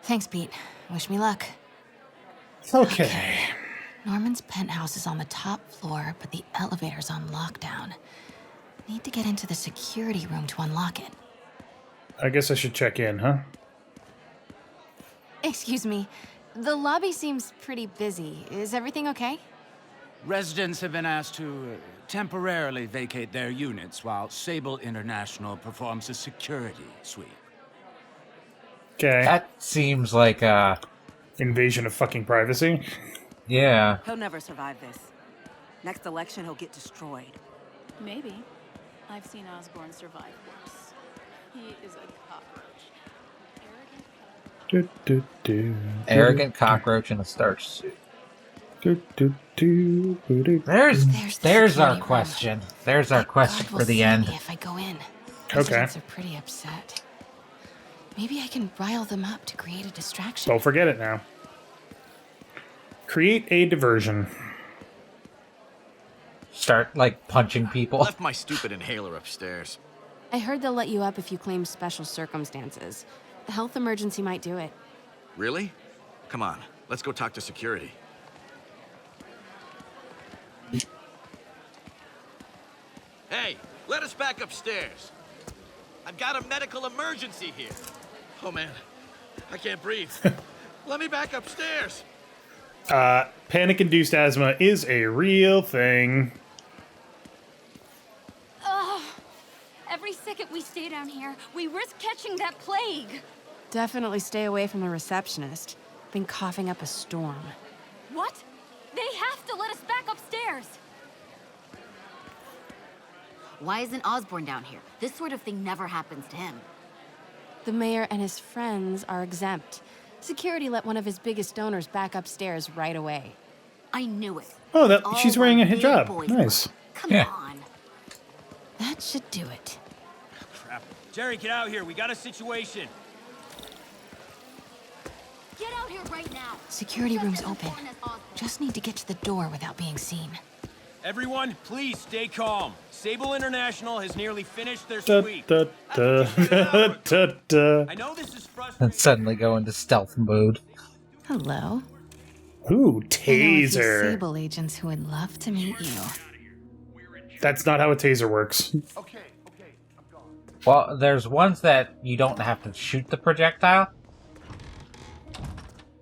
Thanks, Pete. Wish me luck. Okay. Norman's penthouse is on the top floor, but the elevator's on lockdown. Need to get into the security room to unlock it. I guess I should check in, huh? Excuse me. The lobby seems pretty busy. Is everything okay? Residents have been asked to temporarily vacate their units while Sable International performs a security sweep. Okay. That seems like Invasion of fucking privacy. yeah. He'll never survive this. Next election, he'll get destroyed. Maybe. I've seen Osborn survive worse. He is a cockroach. Arrogant cockroach in a starch suit. There's There's our question. There's our question for the end. If I go in, Okay. residents are pretty upset. Maybe I can rile them up to create a distraction. Don't forget it now. Create a diversion. Start like punching people. Left my stupid inhaler upstairs. I heard they'll let you up if you claim special circumstances. The health emergency might do it. Really? Come on, let's go talk to security. Hey, let us back upstairs. I've got a medical emergency here. Oh man, I can't breathe. Let me back upstairs. Panic-induced asthma is a real thing. Every second we stay down here, we risk catching that plague. Definitely stay away from the receptionist. Been coughing up a storm. What? They have to let us back upstairs. Why isn't Osborn down here? This sort of thing never happens to him. The mayor and his friends are exempt. Security let one of his biggest donors back upstairs right away. I knew it. Oh, that All she's wearing a one big hijab. boys Nice. club. Come Yeah. on. That should do it. Crap. Jerry, get out here. We got a situation. Get out here right now. Security room's Just as open. important as Osborn. Just need to get to the door without being seen. Everyone, please stay calm. Sable International has nearly finished their Da, sweep. da, da, da, da, da. I know this is And frustrating. suddenly go into stealth mode. Hello. Ooh, I know a few taser. Sable agents who would love to meet you. That's not how a taser works. Well, there's ones that you don't have to shoot the projectile.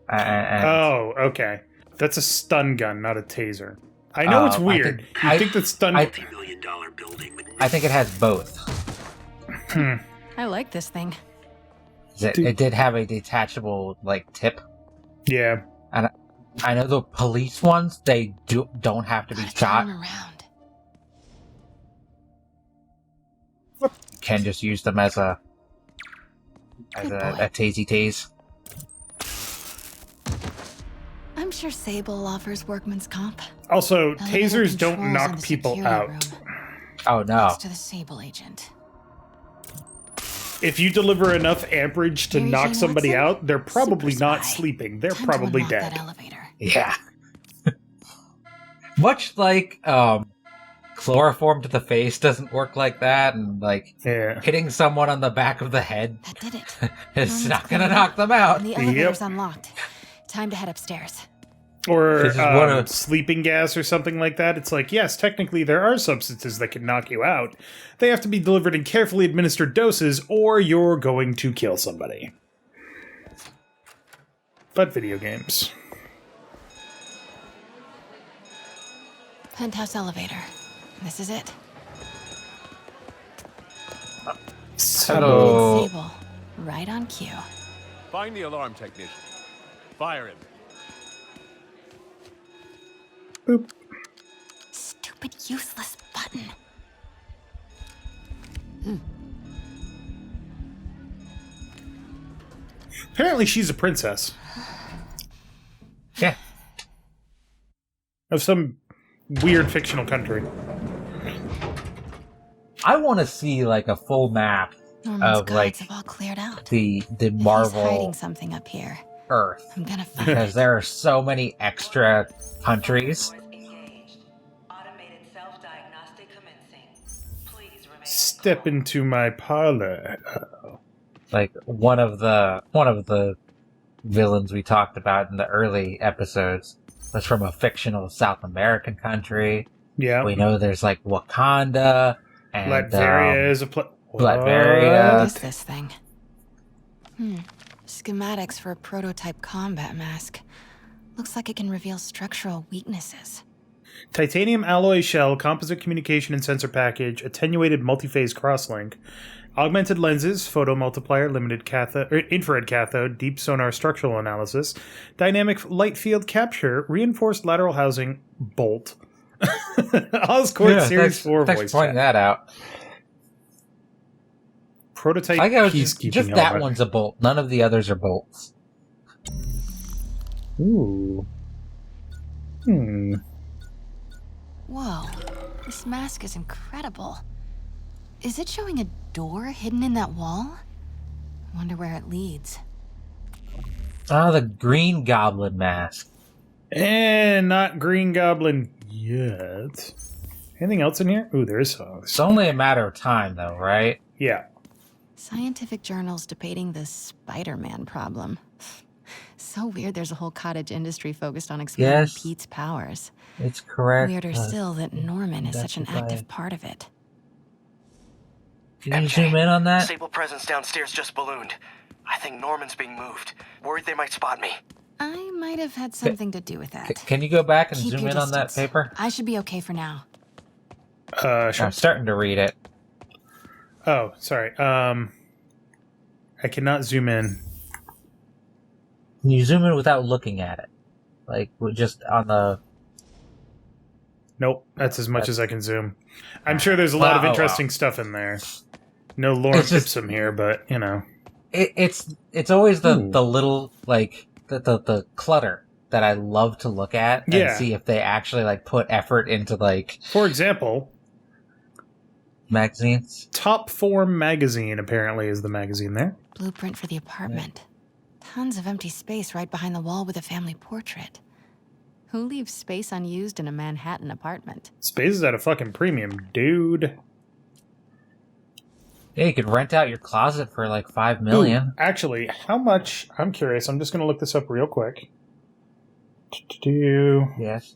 And Oh, okay. That's a stun gun, not a taser. I know it's weird. I think that stun... I think it has both. I like this thing. It did have a detachable like tip, yeah. and I know the police ones they don't have to be Gotta shot. turn around. You can just use them as a Good boy. tasey tase. I'm sure Sable offers workman's comp. Also, Elevator tasers don't controls in knock the people security out. room, Oh no! next to the Sable agent. If you deliver enough amperage to Mary knock Jane somebody Watson? out, they're probably Super not spy. sleeping. They're Time to probably unlock dead. that elevator. Yeah. Much like chloroform to the face doesn't work like that, and like Yeah. hitting someone on the back of the head That did it. is Norman's not going to cleared knock up, them out. And the elevator's unlocked. Time to head upstairs. Or This is one of- sleeping gas or something like that. It's like, yes, technically there are substances that can knock you out. They have to be delivered in carefully administered doses, or you're going to kill somebody. But video games. Penthouse elevator. This is it. Hello. Sable. Right on cue. Find the alarm technician. Fire him. Boop. Stupid, useless button. Apparently she's a princess Yeah. of some weird fictional country. I want to see like a full map Norman's of guards like have all cleared out. the If he's Marvel hiding something up here. Earth, I'm gonna find because it. there are so many extra countries. Engaged. Automated self-diagnostic commencing. Please remain. Step into my parlor. Like one of the villains we talked about in the early episodes was from a fictional South American country. Yeah. We know there's like Wakanda and Latveria is a Latveria. What is this thing? Schematics for a prototype combat mask. Looks like it can reveal structural weaknesses. Titanium alloy shell, composite communication and sensor package, attenuated multi-phase crosslink, augmented lenses, photo multiplier, limited infrared cathode, deep sonar structural analysis, dynamic light field capture, reinforced lateral housing, bolt. Oscorp Series 4 thanks voice for pointing chat. that out. Prototype I got peacekeeping just that helmet. one's a bolt. None of the others are bolts. Ooh. Whoa, this mask is incredible. Is it showing a door hidden in that wall? I wonder where it leads. Oh, the Green Goblin mask. And not Green Goblin yet. Anything else in here? Ooh, there is some. It's only a matter of time, though, right? Yeah. Scientific journals debating the Spider-Man problem. So weird there's a whole cottage industry focused on exploring Yes. Pete's powers. It's correct. Weirder still that Norman is such an active part of it. Can you zoom in on that? Sable presence downstairs just ballooned. I think Norman's being moved. Worried they might spot me. I might have had something to do with that. Can you go back and Keep zoom your in on that distance. paper? I should be okay for now. Sure. I'm starting to read it. Oh, sorry. I cannot zoom in. Can you zoom in without looking at it? Like, just on the... Nope, that's as much as I can zoom. I'm sure there's a lot of interesting stuff in there. No Lawrence Ipsum here, but, you know. It's always the little, like, the clutter that I love to look at and see if they actually, like, put effort into, like... For example... magazines? Top Form Magazine, apparently, is the magazine there. Blueprint for the apartment. Tons of empty space right behind the wall with a family portrait. Who leaves space unused in a Manhattan apartment? Space is at a fucking premium, dude. Yeah, you could rent out your closet for like $5 million. Ooh, actually, how much? I'm curious. I'm just going to look this up real quick. Yes.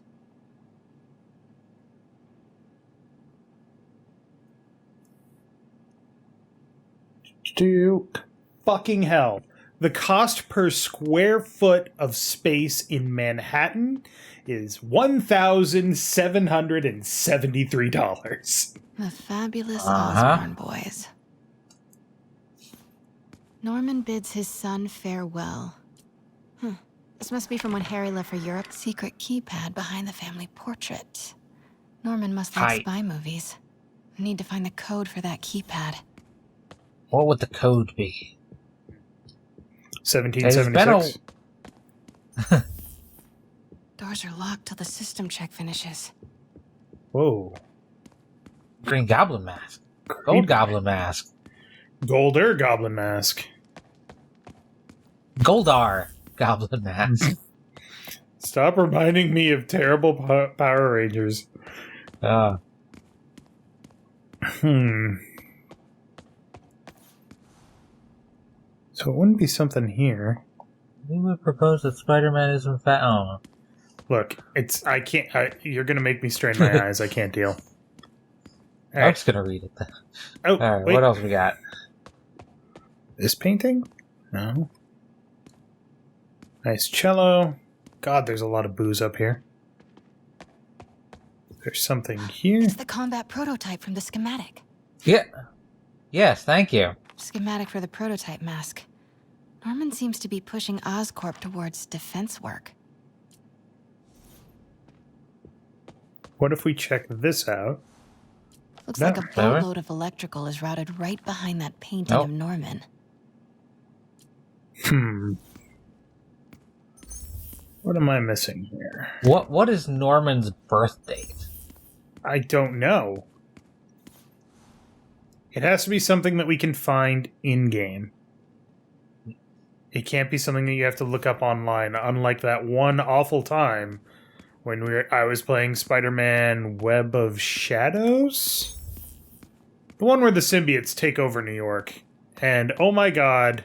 Fucking hell. The cost per square foot of space in Manhattan is $1,773. The fabulous Osborn boys. Norman bids his son farewell. This must be from when Harry left for Europe. Secret keypad behind the family portrait. Norman must like spy movies. Need to find the code for that keypad. What would the code be? 1776. Doors are locked till the system check finishes. Whoa. Green Goblin mask. Gold Goblin mask. Golder Goblin mask. Goldar Goblin mask. Stop reminding me of terrible Power Rangers. So it wouldn't be something here. We would propose that Spider-Man is in fact... Oh. Look, I can't... you're gonna make me strain my eyes. I can't deal. I'm just gonna read it then. Oh, Alright, wait. what else we got? This painting? No. Nice cello. God, there's a lot of booze up here. There's something here. It's the combat prototype from the schematic. Yeah. Yes, thank you. Schematic for the prototype mask. Norman seems to be pushing Oscorp towards defense work. What if we check this out? Looks like a boatload of electrical is routed right behind that painting of Norman. What am I missing here? What is Norman's birth date? I don't know. It has to be something that we can find in-game. It can't be something that you have to look up online, unlike that one awful time when I was playing Spider-Man Web of Shadows? The one where the symbiotes take over New York. And, oh my god,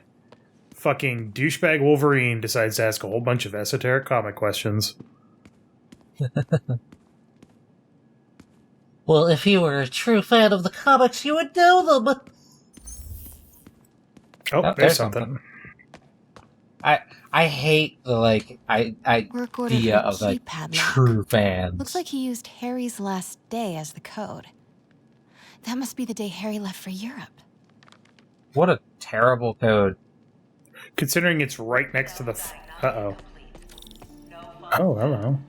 fucking douchebag Wolverine decides to ask a whole bunch of esoteric comic questions. Well, if you were a true fan of the comics, you would know them. Oh, there's something. I hate the Work order idea for of like keypad lock. true fans. Looks like he used Harry's last day as the code. That must be the day Harry left for Europe. What a terrible code. Considering it's right next to the... Uh-oh. Oh, hello.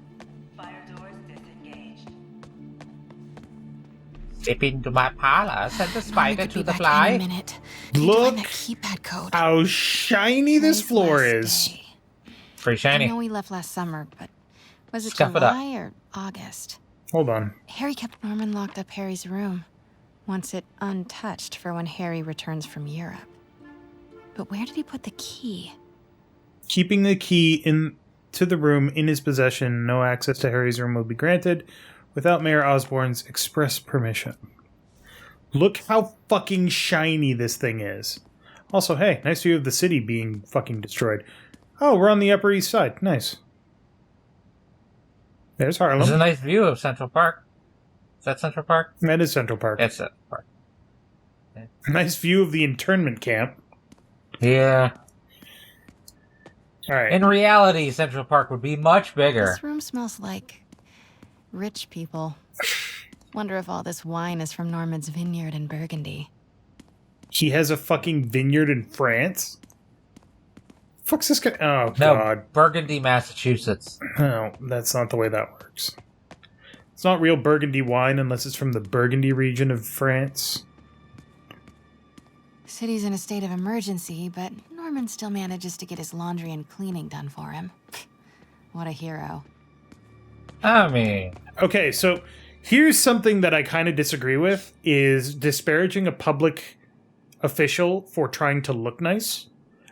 Step into my parlor, send the spider to the In fly. a minute. Look that keypad code. how shiny this Harry's floor last is. day. Pretty shiny. I know we left last summer, but was it Scuff it up. July or August? Hold on. Harry kept Norman locked up Harry's room. Wants it untouched for when Harry returns from Europe. But where did he put the key? Keeping the key to the room in his possession, no access to Harry's room will be granted without Mayor Osborn's express permission. Look how fucking shiny this thing is. Also, hey, nice view of the city being fucking destroyed. Oh, we're on the Upper East Side. Nice. There's Harlem. There's a nice view of Central Park. Is that Central Park? That is Central Park. It's Central Park. Yeah. Nice view of the internment camp. Yeah. All right. In reality, Central Park would be much bigger. This room smells like rich people. Wonder if all this wine is from Norman's vineyard in Burgundy. He has a fucking vineyard in France? Fuck's this guy? Oh, no, God. Burgundy, Massachusetts. No, that's not the way that works. It's not real Burgundy wine unless it's from the Burgundy region of France. City's in a state of emergency, but Norman still manages to get his laundry and cleaning done for him. What a hero. I mean... Okay, so here's something that I kind of disagree with, is disparaging a public official for trying to look nice,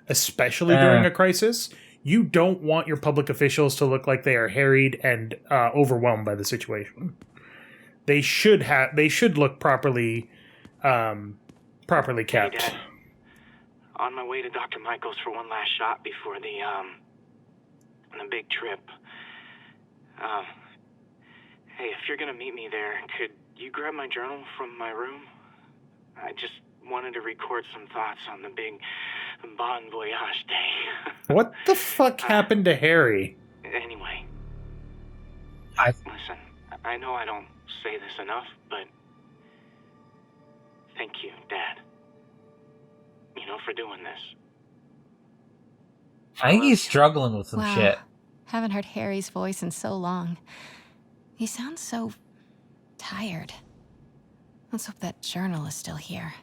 especially during a crisis. You don't want your public officials to look like they are harried and overwhelmed by the situation. They should look properly kept. Hey, Dad. On my way to Dr. Michael's for one last shot before the big trip. Hey, if you're gonna meet me there, could you grab my journal from my room? I just wanted to record some thoughts on the big Bon Voyage day. What the fuck happened to Harry? Anyway. Listen, I know I don't say this enough, but thank you, Dad. You know, for doing this. I think he's struggling with some wow. shit. Haven't heard Harry's voice in so long. He sounds so tired. Let's hope that journal is still here.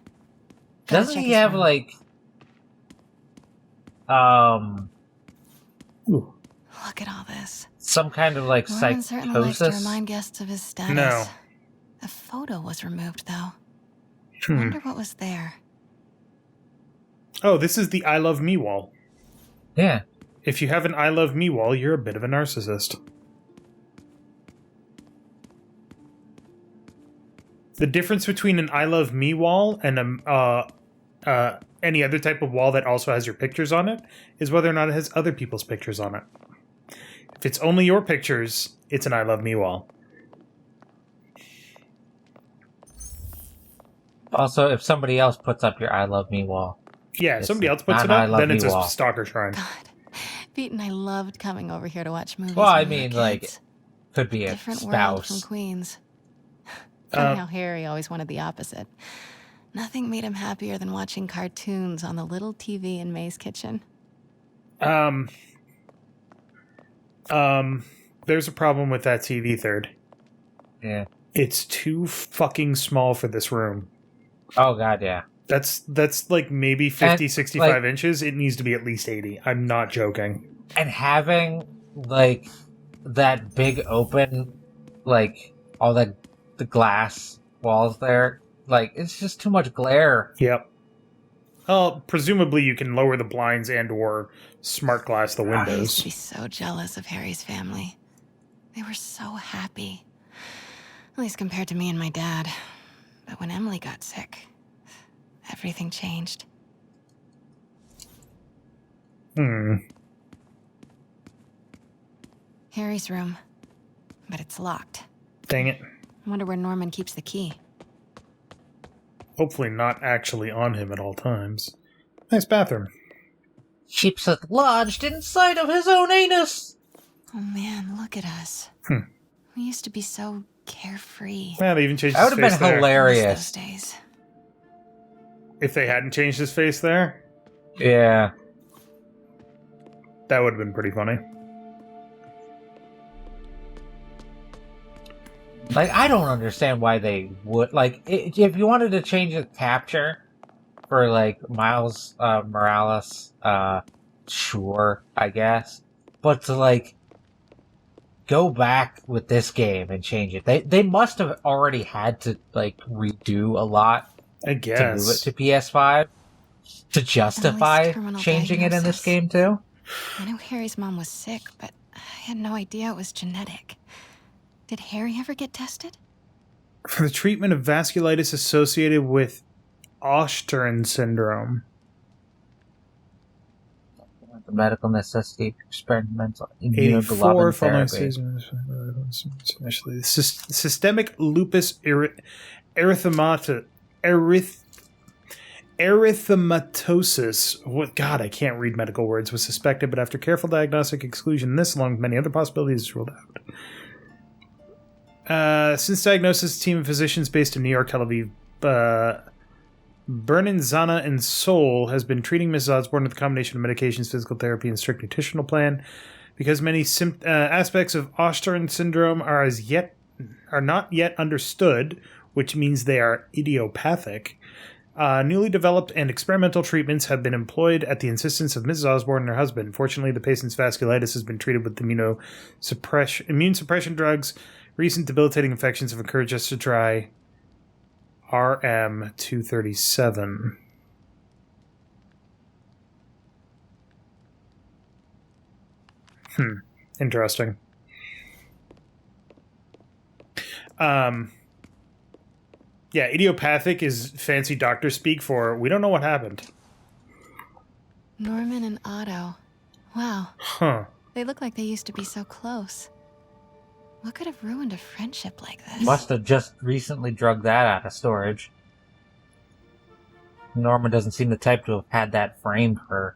Doesn't he have, like... Look at all this. Some kind of, like, Norman certainly likes to psychosis? remind guests of his status. No. The photo was removed, though. Hmm. Wonder what was there. Oh, this is the I Love Me wall. Yeah. If you have an I Love Me wall, you're a bit of a narcissist. The difference between an I Love Me wall and any other type of wall that also has your pictures on it is whether or not it has other people's pictures on it. If it's only your pictures, it's an I Love Me wall. Also, if somebody else puts up your I Love Me wall. Yeah, if somebody else puts it up, then it's a stalker shrine. God, Pete and I loved coming over here to watch movies. Well, I when we were mean, like, kids. could be a Different world spouse. from Queens. Funny how Harry always wanted the opposite. Nothing made him happier than watching cartoons on the little TV in May's kitchen. There's a problem with that TV, Third. Yeah. It's too fucking small for this room. Oh, God, yeah. That's like maybe 50, And, 65 like, inches. It needs to be at least 80. I'm not joking. And having, like, that big open, like, all the glass walls there, like, it's just too much glare. Yep. Presumably you can lower the blinds and or smart glass the I used to windows. be so jealous of Harry's family. They were so happy. At least compared to me and my dad. But when Emily got sick, everything changed. Harry's room. But it's locked. Dang it. I wonder where Norman keeps the key. Hopefully not actually on him at all times. Nice bathroom. Keeps it lodged inside of his own anus. Oh man, look at us. We used to be so carefree. Yeah, they even changed That his would have face been there. hilarious. Those days. If they hadn't changed his face there, Yeah. that would have been pretty funny. Like, I don't understand why they would. Like, if you wanted to change the capture for, like, Miles Morales, sure, I guess. But to, like, go back with this game and change it. They must have already had to, like, redo a lot I to guess. move it to PS5 to justify terminal changing it in this diagnosis. game, too. I knew Harry's mom was sick, but I had no idea it was genetic. Did Harry ever get tested? For the treatment of vasculitis associated with Osterman syndrome. The medical necessity for experimental 84 immunoglobulin following therapy. initially. Systemic lupus erythematosus. What? God, I can't read medical words. Was suspected, but after careful diagnostic exclusion, this, along with many other possibilities, is ruled out. Since diagnosis, a team of physicians based in New York, Tel Aviv, Bernin, Zana, and Seoul has been treating Mrs. Osborne with a combination of medications, physical therapy, and strict nutritional plan. Because many aspects of Osterman syndrome are not yet understood, which means they are idiopathic. Newly developed and experimental treatments have been employed at the insistence of Mrs. Osborne and her husband. Fortunately, the patient's vasculitis has been treated with immune suppression drugs. Recent debilitating infections have encouraged us to try RM-237. Interesting. Yeah, idiopathic is fancy doctor speak for we don't know what happened. Norman and Otto. Wow. Huh. They look like they used to be so close. What could have ruined a friendship like this? Must have just recently drugged that out of storage. Norman doesn't seem the type to have had that framed for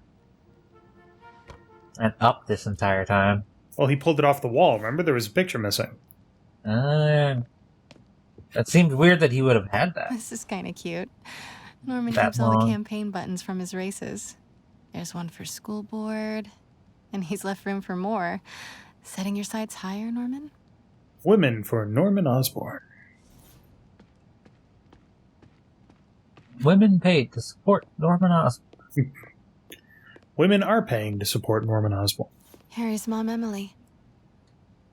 and up this entire time. Well, he pulled it off the wall. Remember, there was a picture missing. It seemed weird that he would have had that. This is kind of cute. Norman That keeps all the long. campaign buttons from his races. There's one for school board, and he's left room for more. Setting your sights higher, Norman? Women for Norman Osborn. Women paid to support Norman Osborn. Women are paying to support Norman Osborn. Harry's mom, Emily.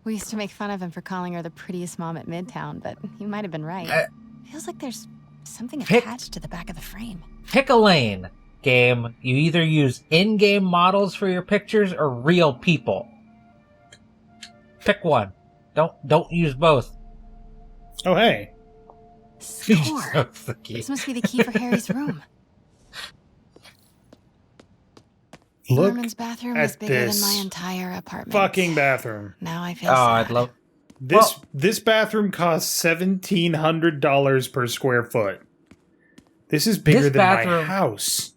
We used to make fun of him for calling her the prettiest mom at Midtown, but he might have been right. Feels like there's something attached to the back of the frame. Pick a lane, game. You either use in-game models for your pictures or real people. Pick one. Don't use both. Oh, hey. Score. This must be the key for Harry's room. Look Norman's bathroom is at bigger than this my entire apartment. fucking bathroom. Now I feel Oh, sad. I'd love. This bathroom costs $1,700 per square foot. This is bigger This than my bathroom- house.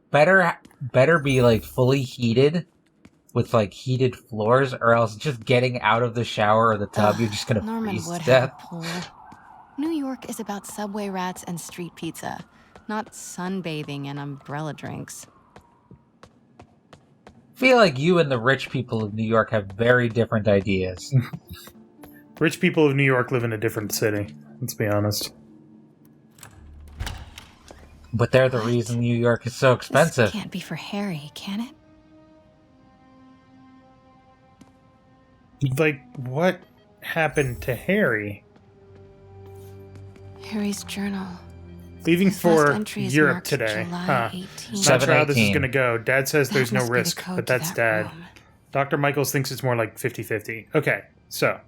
Better be like fully heated with like heated floors, or else just getting out of the shower or the tub, you're just gonna Norman freeze would to have a death. pool. New York is about subway rats and street pizza, not sunbathing and umbrella drinks. I feel like you and the rich people of New York have very different ideas. Rich people of New York live in a different city. Let's be honest. But they're the reason New York is so expensive. This can't be for Harry, can it? Like, what happened to Harry? Harry's journal. Leaving His last for entry is Europe marked today. July Huh. 18. Not sure how this is 7/18. going to go. Dad says there's That no must be the risk, code but to that's that Dad. room. Dr. Michaels thinks it's more like 50-50. Okay, so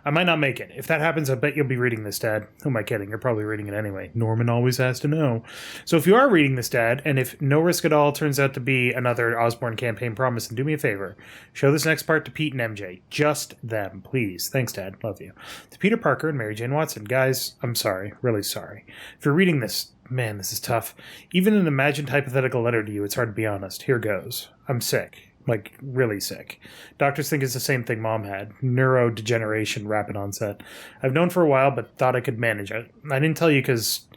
I might not make it. If that happens, I bet you'll be reading this, Dad. Who am I kidding? You're probably reading it anyway. Norman always has to know. So if you are reading this, Dad, and if No Risk at All turns out to be another Osborn campaign promise, then do me a favor. Show this next part to Pete and MJ. Just them, please. Thanks, Dad. Love you. To Peter Parker and Mary Jane Watson. Guys, I'm sorry. Really sorry. If you're reading this, man, this is tough. Even an imagined hypothetical letter to you, it's hard to be honest. Here goes. I'm sick. Like, really sick. Doctors think it's the same thing Mom had. Neurodegeneration, rapid onset. I've known for a while, but thought I could manage it. I didn't tell you because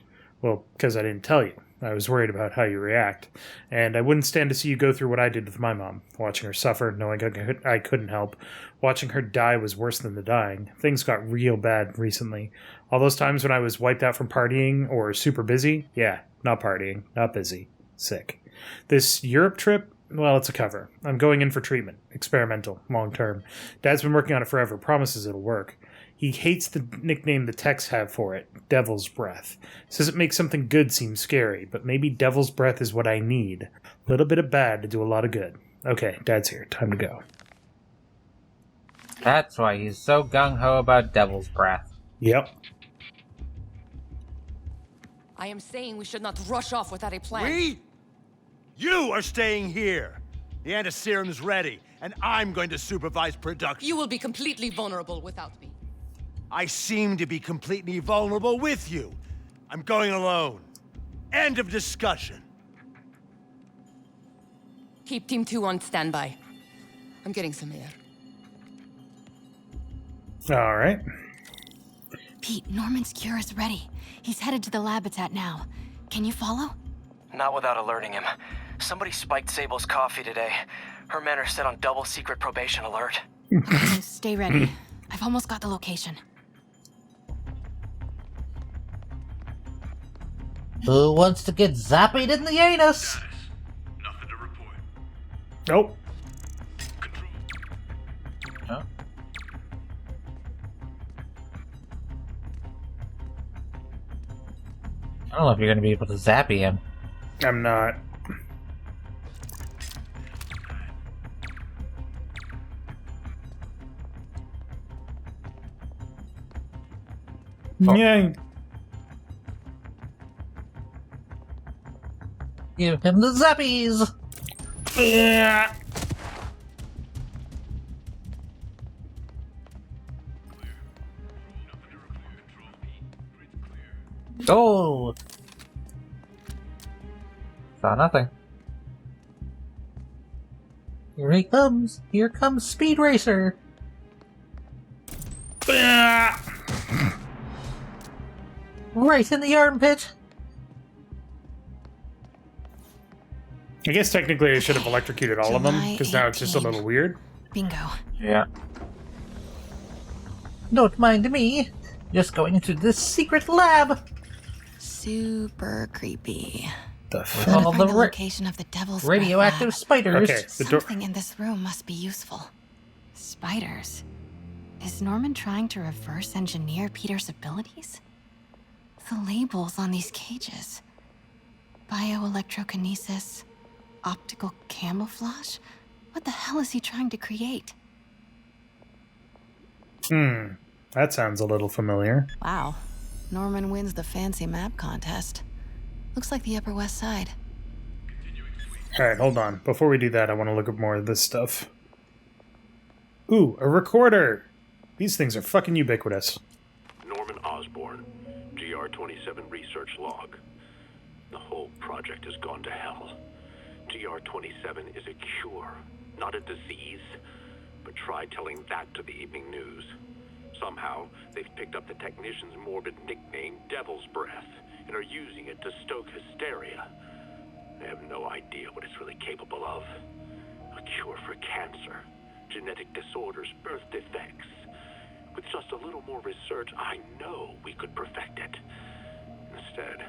I didn't tell you. I was worried about how you react. And I wouldn't stand to see you go through what I did with my mom. Watching her suffer, knowing I couldn't help. Watching her die was worse than the dying. Things got real bad recently. All those times when I was wiped out from partying or super busy? Yeah, not partying, not busy. Sick. This Europe trip? Well, it's a cover. I'm going in for treatment. Experimental. Long term. Dad's been working on it forever. Promises it'll work. He hates the nickname the techs have for it. Devil's Breath. Says it makes something good seem scary, but maybe Devil's Breath is what I need. A little bit of bad to do a lot of good. Okay, Dad's here. Time to go. That's why he's so gung-ho about Devil's Breath. Yep. I am saying we should not rush off without a plan. We? You are staying here. The antiserum's ready, and I'm going to supervise production. You will be completely vulnerable without me. I seem to be completely vulnerable with you. I'm going alone. End of discussion. Keep Team 2 on standby. I'm getting some air. All right. Pete, Norman's cure is ready. He's headed to the lab it's at now. Can you follow? Not without alerting him. Somebody spiked Sable's coffee today. Her men are set on double secret probation alert. Stay ready. I've almost got the location. Who wants to get zapped in the anus? Nothing to report. Nope. Huh? I don't know if you're going to be able to zap him. I'm not. Oh. Yeah. Give him the zappies! Yeah. Oh! Saw nothing. Here he comes! Here comes Speed Racer! Yeah. Right in the armpit! I guess technically I should have electrocuted all of them, July because now it's just a 18. little weird. Bingo. Yeah. Don't mind me. Just going into this secret lab. Super creepy. The With fuck? all Find the the location of the Devil's Breath radioactive lab. spiders. Okay, the door. Something in this room must be useful. Spiders. Is Norman trying to reverse engineer Peter's abilities? The labels on these cages. Bioelectrokinesis. Optical camouflage? What the hell is he trying to create? That sounds a little familiar. Wow. Norman wins the fancy map contest. Looks like the Upper West Side. Alright, hold on. Before we do that, I want to look at more of this stuff. Ooh, a recorder! These things are fucking ubiquitous. Norman Osborn, GR-27 research log. The whole project has gone to hell. GR-27 is a cure, not a disease. But try telling that to the evening news. Somehow, they've picked up the technician's morbid nickname, Devil's Breath, and are using it to stoke hysteria. They have no idea what it's really capable of. A cure for cancer, genetic disorders, birth defects. With just a little more research, I know we could perfect it. Instead,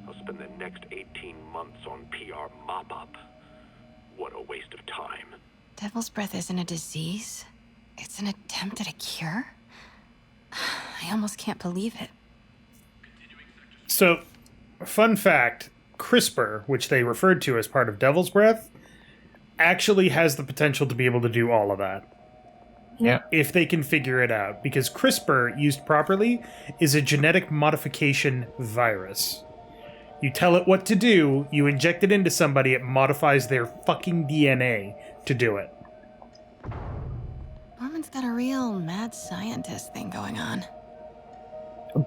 I'll spend the next 18 months on PR mop-up. What a waste of time. Devil's Breath isn't a disease. It's an attempt at a cure? I almost can't believe it. So, fun fact, CRISPR, which they referred to as part of Devil's Breath, actually has the potential to be able to do all of that. Yeah. If they can figure it out. Because CRISPR, used properly, is a genetic modification virus. You tell it what to do, you inject it into somebody, it modifies their fucking DNA to do it. Norman's got a real mad scientist thing going on.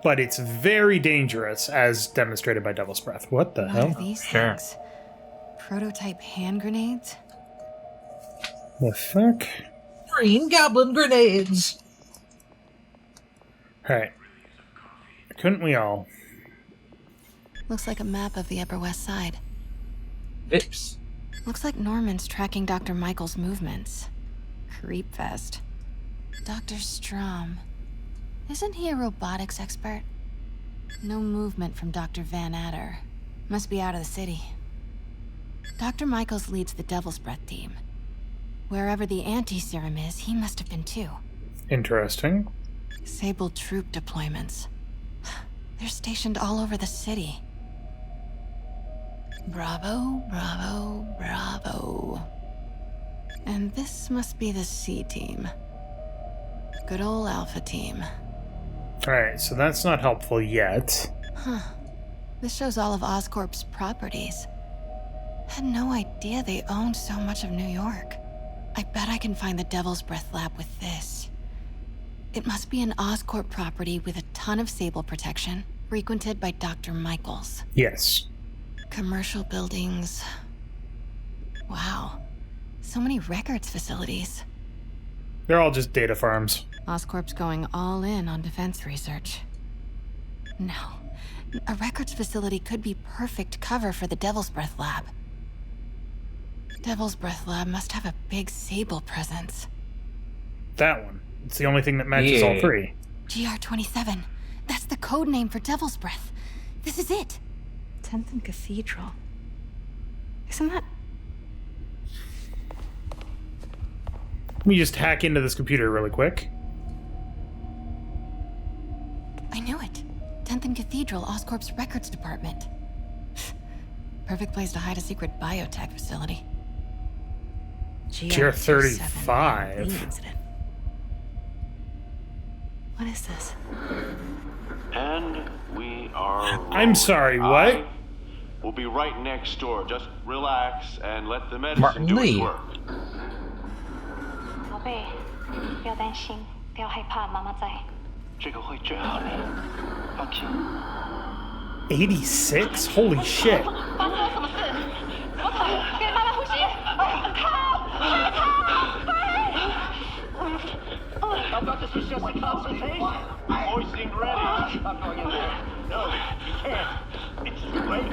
But it's very dangerous, as demonstrated by Devil's Breath. What the hell? What are these things? Prototype hand grenades? The fuck? Green Goblin grenades! Alright. Couldn't we all? Looks like a map of the Upper West Side. Vips. Looks like Norman's tracking Dr. Michael's movements. Creepfest. Dr. Strom. Isn't he a robotics expert? No movement from Dr. Van Adder. Must be out of the city. Dr. Michaels leads the Devil's Breath team. Wherever the anti-serum is, he must have been too. Interesting. Sable troop deployments. They're stationed all over the city. Bravo, bravo, bravo. And this must be the C team. Good old Alpha team. Alright, so that's not helpful yet. Huh. This shows all of Oscorp's properties. Had no idea they owned so much of New York. I bet I can find the Devil's Breath lab with this. It must be an Oscorp property with a ton of Sable protection, frequented by Dr. Michaels. Yes. Commercial buildings. Wow. So many records facilities. They're all just data farms. Oscorp's going all in on defense research. No. A records facility could be perfect cover for the Devil's Breath lab. Devil's Breath lab must have a big Sable presence. That one. It's the only thing that matches all three. GR27. That's the code name for Devil's Breath. This is it. 10th and Cathedral. Isn't that... Let me just hack into this computer really quick. I knew it. 10th and Cathedral, Oscorp's records department. Perfect place to hide a secret biotech facility. GR35. Incident. What is this? And we are... I'm sorry, what? We'll be right next door. Just relax and let the medicine do its work. 宝贝，不要担心，不要害怕，妈妈在。这个会治好你，放心。 86? Holy shit. 发生了什么事？我操！给妈妈呼吸！I've got to just my concentration. Hoisting ready. I'm going in there. No, you can't. It's too late.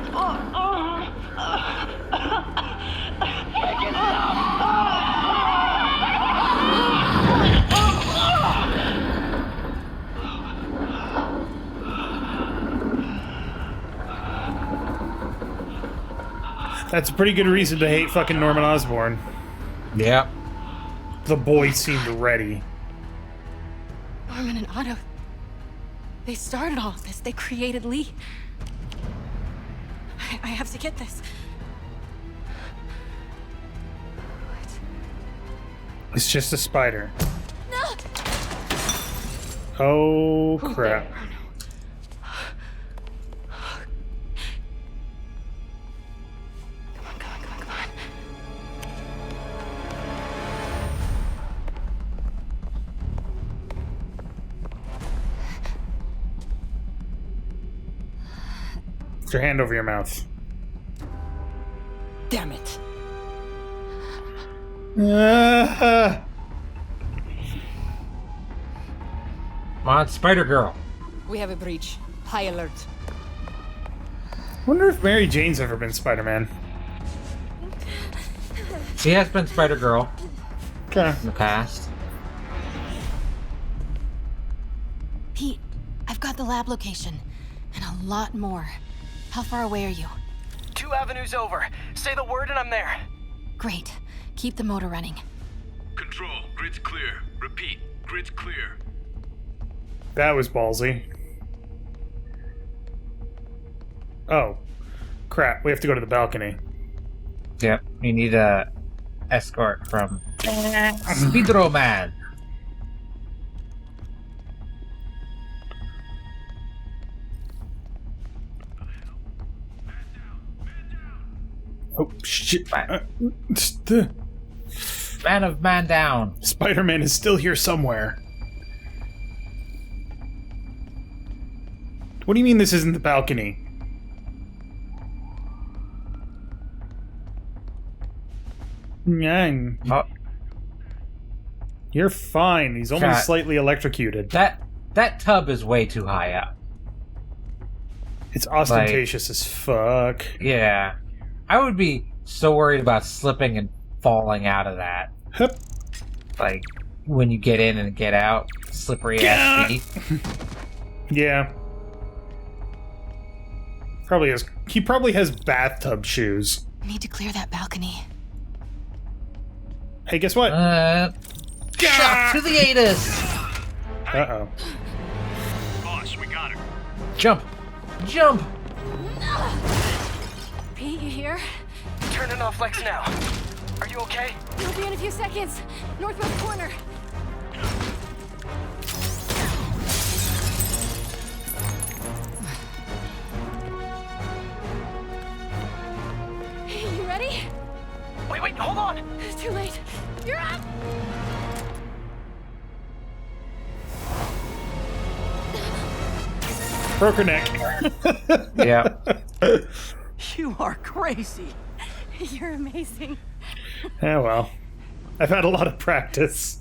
Back it up. That's a pretty good reason to hate fucking Norman Osborn. Yep. The boy seemed ready. Norman and Otto. They started all of this. They created Lee. I have to get this. It's just a spider. No! Oh, crap. Put your hand over your mouth. Damn it. Come on, Spider-Girl. We have a breach. High alert. Wonder if Mary Jane's ever been Spider-Man. She has been Spider-Girl. Okay. In the past. Pete, I've got the lab location. And a lot more. How far away are you? 2 avenues over. Say the word and I'm there. Great. Keep the motor running. Control, grid's clear. Repeat, grid's clear. That was ballsy. Oh. Crap, we have to go to the balcony. Yep, you need a escort from Speedro Man. Oh, shit. Man of man down. Spider-Man is still here somewhere. What do you mean this isn't the balcony? Yang. You're fine. He's only slightly electrocuted. That tub is way too high up. It's ostentatious as fuck. Yeah. I would be so worried about slipping and falling out of that. Hup. Like, when you get in and get out, slippery ass feet. Yeah. He probably has bathtub shoes. Need to clear that balcony. Hey, guess what? Shot to the anus! Uh-oh. Boss, we got her. Jump! Jump! Pete, you here? Turning off Lex now. Are you okay? We'll be in a few seconds. Northwest corner. You ready? Wait, hold on! It's too late. You're up! Broke her neck. Yeah. You are crazy. You're amazing. Yeah, well. I've had a lot of practice.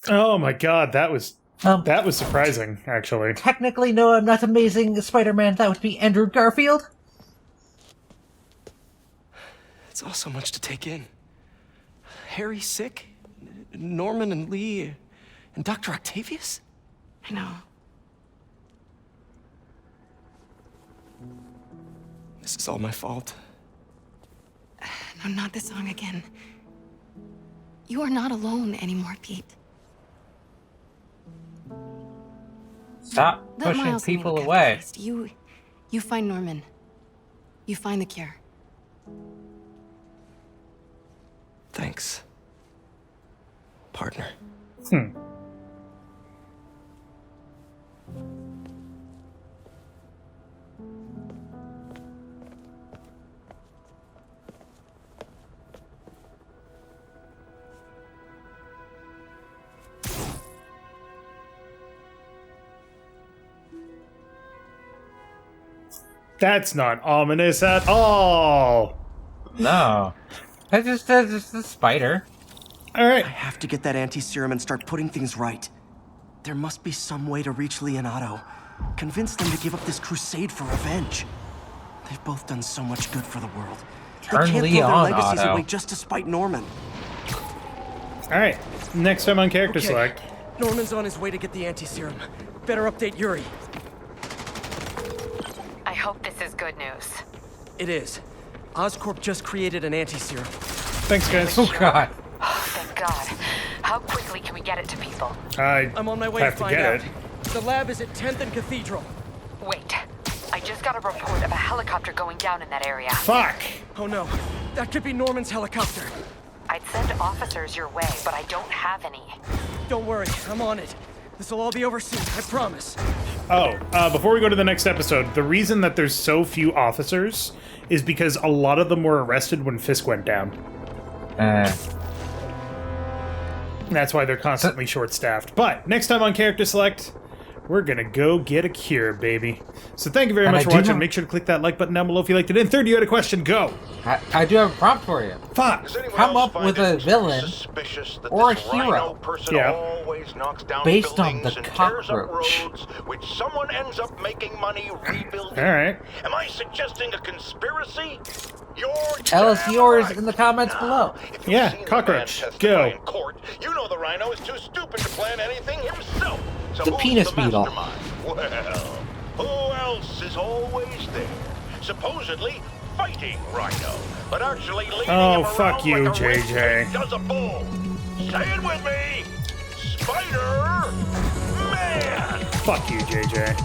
Oh my god, that was surprising, actually. Technically, no, I'm not amazing Spider-Man. That would be Andrew Garfield. It's all so much to take in. Harry sick, Norman and Lee, and Dr. Octavius? I know. This is all my fault. No, not this song again. You are not alone anymore, Pete. Stop Let pushing Miles people look at away. first. You find Norman. You find the cure. Thanks, partner. That's not ominous at all. No. That's just a spider. Alright. I have to get that anti-serum and start putting things right. There must be some way to reach Leonardo. Convince them to give up this crusade for revenge. They've both done so much good for the world. Turn they can't Leon throw their legacies Otto. away just to spite Norman. Alright. Next time on Character Select. Norman's on his way to get the anti-serum. Better update Yuri. I hope this is good news. It is. Oscorp just created an anti-serum. Thanks, guys. Oh, God. Oh, thank God. How quickly can we get it to people? I'm on my way have to to find get out. it. The lab is at 10th and Cathedral. Wait. I just got a report of a helicopter going down in that area. Fuck! Oh no. That could be Norman's helicopter. I'd send officers your way, but I don't have any. Don't worry, I'm on it. This'll all be over soon, I promise. Oh, before we go to the next episode, the reason that there's so few officers is because a lot of them were arrested when Fisk went down. That's why they're constantly short-staffed. But next time on Character Select, we're gonna go get a cure, baby. So thank you very much for watching. Make sure to click that like button down below if you liked it. And third, you had a question, go! I do have a prompt for you. Fuck! Come up with a villain or a hero based on the cockroach. Which someone ends up making money rebuilding. Alright. Am I suggesting a conspiracy? Tell us yours in the comments below. Yeah, cockroach. Go. Court, you know the Rhino is too stupid to plan anything himself. So The who's penis the beetle. mastermind? Well, who else is always there? Supposedly fighting Rhino, but actually leading him fuck around you, like a race JJ. does a bull. Say it with me, Spider-Man. Fuck you, JJ.